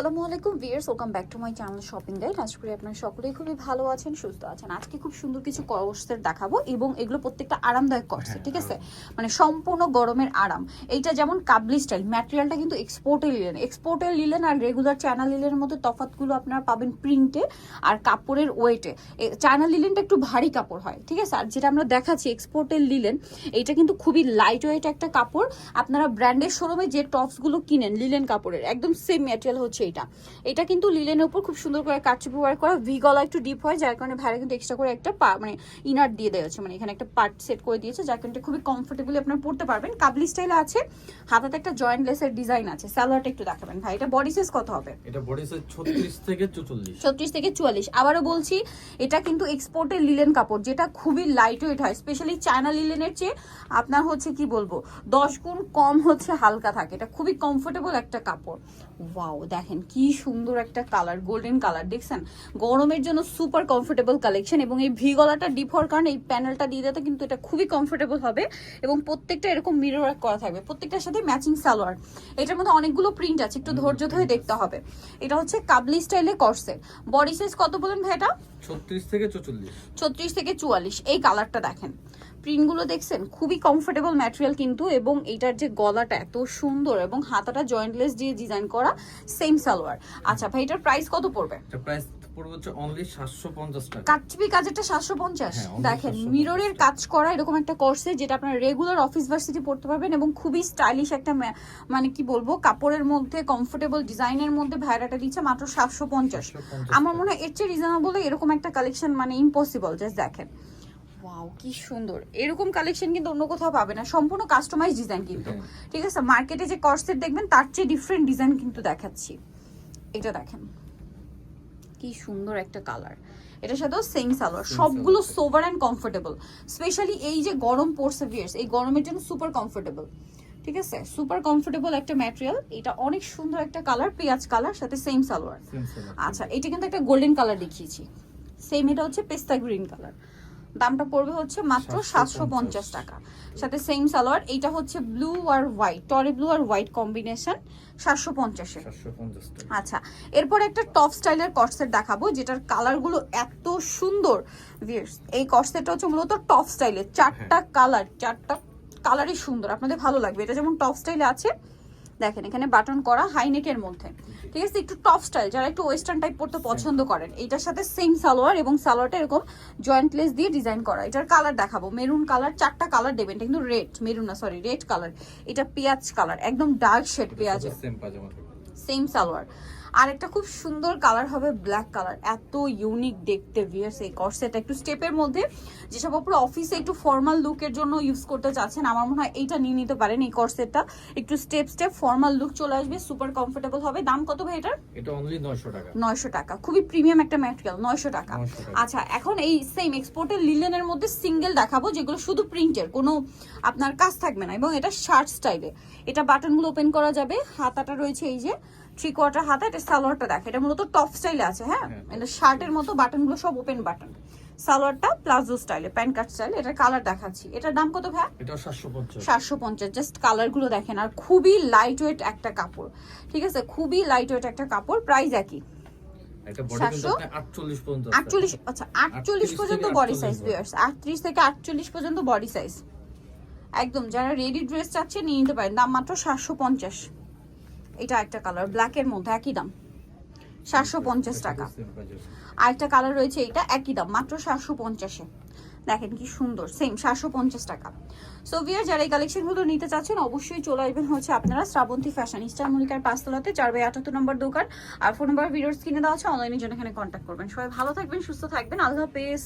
আসসালামু আলাইকুম viewers, welcome back to my channel shopping guide. আশা করি আপনারা সকলেই খুবই ভালো আছেন, সুস্থ আছেন। আজকে খুব সুন্দর কিছু কর্সেট দেখাবো এবং এগুলো প্রত্যেকটা আরামদায়ক কর্সেট, ঠিক আছে? মানে সম্পূর্ণ গরমের আরাম। এইটা যেমন কাবলি স্টাইল, ম্যাটেরিয়ালটা কিন্তু এক্সপোর্টের লিলেন আর রেগুলার চায়না লিলেনের মধ্যে তফাৎগুলো আপনারা পাবেন প্রিন্টে আর কাপড়ের ওয়েটে। চায়না লিলেনটা একটু ভারী কাপড় হয়, ঠিক আছে? আর যেটা আমরা দেখাচ্ছি এক্সপোর্টের লিলেন, এইটা কিন্তু খুবই লাইট ওয়েট একটা কাপড়। আপনারা ব্র্যান্ডের শোরুমে যে টপসগুলো কিনেন লিলেন কাপড়ের, একদম সেম ম্যাটেরিয়াল হচ্ছে এটা কিন্তু লিলেনের উপর খুব সুন্দর করে কাটচুপি ওয়ার্ক করা, ভি গলা একটু ডিপ হয়, যার কারণে ভাইরা কিন্তু এক্সট্রা করে একটা মানে ইনার দিয়ে দেওয়া হচ্ছে, মানে এখানে একটা পার্ট সেট করে দিয়েছে, যার কারণে খুবই কমফোর্টেবলি আপনারা পড়তে পারবেন। কাবলি স্টাইলে আছে, হাতাতে একটা জয়েন্ট লেসের ডিজাইন আছে। সালোয়ারটা একটু দেখাবেন ভাই, এটা বডি সাইজ কত হবে? এটা বডি সাইজ 36 থেকে 44। 36 থেকে 44। আবারও বলছি, এটা কিন্তু এক্সপোর্টের লিলেন কাপড়, যেটা খুবই লাইট ওয়েট হয়, স্পেশালি চায়না লিলেনের চেয়ে আপনার হচ্ছে কি বলবো 10 গুণ কম হচ্ছে হালকা থাকে। এটা খুবই কমফোর্টেবল একটা কাপড়। ওয়াও, দেখেন কি সুন্দর একটা কালার, গোল্ডেন কালার, দেখছেন? গরমের জন্য সুপার কমফোর্টেবল কালেকশন। এবং এই ভি গলাটা ডিপ হওয়ার কারণে এই প্যানেলটা দিয়ে দিতে কিন্তু এটা খুবই কমফোর্টেবল হবে। এবং প্রত্যেকটা এরকম মিরর ওয়ার্ক করা থাকবে, প্রত্যেকটার সাথে ম্যাচিং সালোয়ার। এটার মধ্যে অনেকগুলো প্রিন্ট আছে, একটু ধৈর্য ধরে দেখতে হবে। এটা হচ্ছে কাবলি স্টাইলে কর্সেট। বডি সাইজ কত বলেন ভাই এটা? 36 থেকে 44। 36 থেকে 44। এই কালারটা দেখেন, প্রিন্টগুলো দেখছেন, খুবই কমফোর্টেবল ম্যাটেরিয়াল কিন্তু। এবং এইটার যে গলাটা এত সুন্দর এবং হাতাটা জয়েন্টলেস দিয়ে ডিজাইন করা, সেম সালোয়ার। আচ্ছা ভাই, এটার প্রাইস কত পড়বে? এটা প্রাইস পড়বে হচ্ছে অনলি 750 টাকা। কাটচুপি কাজেরটা 750। হ্যাঁ, দেখেন 750 মিররের কাজ করা এরকম একটা কোর্সে, যেটা আপনারা রেগুলার অফিস ভার্সিটি পড়তে পারবেন। এবং খুবই স্টাইলিশ একটা মানে কি বলবো, কাপড়ের মধ্যে কমফোর্টেবল ডিজাইনের মধ্যে ভাইরাটা দিচ্ছে মাত্র 750। আমার মনে হয় এর চেয়ে রিজনেবল এরকম একটা কালেকশন মানে ইম্পসিবল। জাস্ট দেখেন, ওয়াও কি সুন্দর। এরকম কালেকশন কিন্তু অন্য কোথাও পাবে না, সম্পূর্ণ কাস্টমাইজ ডিজাইন কিন্তু, ঠিক আছে? মার্কেটে যে কর্সেট দেখবেন তার চেয়ে ডিফারেন্ট ডিজাইন কিন্তু দেখাচ্ছি। এটা দেখেন কি সুন্দর একটা কালার, এটার সাথেও সেম সালোয়ার। সবগুলো সোভার অ্যান্ড কমফোর্টেবল, স্পেশালি এই যে গরম পড়ছে ভিউয়ার্স, এই গরমের জন্য সুপার কমফোর্টেবল, ঠিক আছে? সুপার কমফোর্টেবল একটা ম্যাটেরিয়াল। এটা অনেক সুন্দর একটা কালার, পেঁয়াজ কালার, সাথে সেম সালোয়ার। আচ্ছা, এটা কিন্তু একটা গোল্ডেন কালার দেখিয়েছি, সেম এটা হচ্ছে পেস্তা গ্রিন কালার। দামটা পড়বে হচ্ছে মাত্র 750 টাকা, সাথে সেম সালোয়ার। এইটা হচ্ছে ব্লু আর হোয়াইট, টরি ব্লু আর হোয়াইট কম্বিনেশন, 750 এ। আচ্ছা, এরপর একটা টপ স্টাইলের কর্সেট দেখাবো, যেটার কালারগুলো এত সুন্দর ভিউয়ার্স। এই কর্সেটটা হচ্ছে মূলত টপ স্টাইলের, চারটা কালারই সুন্দর, আপনাদের ভালো লাগবে। এটা যেমন টপ স্টাইলে আছে, দেখেন এখানে বাটন করা, হাইনেকের মধ্যে, ঠিক আছে? একটু টপ স্টাইল, যারা একটু ওয়েস্টার্ন টাইপ পড়তে পছন্দ করেন, এইটার সাথে সেম সালোয়ার এবং সালোয়ারটা এরকম জয়েন্টলেস দিয়ে ডিজাইন করা। এটার কালার দেখাবো, মেরুন কালার, চারটা কালার দেবেন, এটা কিন্তু রেড, মেরুন না সরি রেড কালার। এটা পেঁয়াজ কালার, একদম ডার্ক শেড পেঁয়াজের, সেম সালোয়ার। আর একটা খুব সুন্দর কালার হবে ব্ল্যাক কালার, এত ইউনিক দেখতে ভিউয়ার্স এই কর্সেটটা। একটু স্টেপের মধ্যে, যেসব পুরো অফিসে একটু ফর্মাল লুকের জন্য ইউজ করতে চাচ্ছেন, আমার মনে হয় এইটা নিয়ে নিতে পারেন। এই কর্সেটটা একটু স্টেপ ফর্মাল লুক চলে আসবে, সুপার কমফোর্টেবল হবে। দাম কত ভাই এটার? এটা অনলি 900 টাকা। 900 টাকা, খুবই প্রিমিয়াম একটা ম্যাটেরিয়াল, 900 টাকা। আচ্ছা, এখন এই সেম এক্সপোর্টের লিলেনের মধ্যে সিঙ্গেল দেখাবো, যেগুলো শুধু প্রিন্টের, কোনো আপনার কাজ থাকবে না। এবং এটা শার্ট স্টাইলে, এটা বাটনগুলো ওপেন করা যাবে, হাতাটা রয়েছে এই যে 3/4 হাতা। এটা সালোয়ারটা দেখে, এটা মূলত টপ স্টাইলে আছে, হ্যাঁ? এটা শার্টের মতো, বাটনগুলো সব ওপেন বাটন। সালোয়ারটা প্লাজো স্টাইলে, প্যান্ট কাট স্টাইল। এটার কালার দেখাচ্ছি, এটার দাম কত ভাই? এটা 750। 750। জাস্ট কালারগুলো দেখেন, আর খুবই লাইট ওয়েট একটা কাপড়, ঠিক আছে? খুবই লাইট ওয়েট একটা কাপড়। প্রাইস একই, এটা বডি কিন্তু আপনি 48 পর্যন্ত। 48। আচ্ছা, 48 পর্যন্ত বডি সাইজ ভিউয়ার্স, 38 থেকে 48 পর্যন্ত বডি সাইজ। একদম যারা রেডি ড্রেস চাচ্ছে নিয়ে নিতে পারেন। দাম মাত্র 750। এটা একটা কালার ব্ল্যাকের মধ্যে, একই দাম 750 টাকা। আরেকটা কালার রয়েছে, এটা একই দাম মাত্র 750-এ। দেখেন কি সুন্দর, সেম 750 টাকা। সো ভিউয়ার, যারা এই কালেকশনগুলো নিতে চাচ্ছেন অবশ্যই চলে আসবেন হচ্ছে আপনারা শ্রাবন্তী ফ্যাশন, ইস্টার মল্লিকার 5 তলাতে, 4/78 নম্বর দোকান। আর ফোন নাম্বার ভিডিওর স্ক্রিনে দেওয়া আছে, অনলাইনের জন্য এখানে কন্ট্যাক্ট করবেন। সবাই ভালো থাকবেন, সুস্থ থাকবেন, আল্লাহ হাফেজ।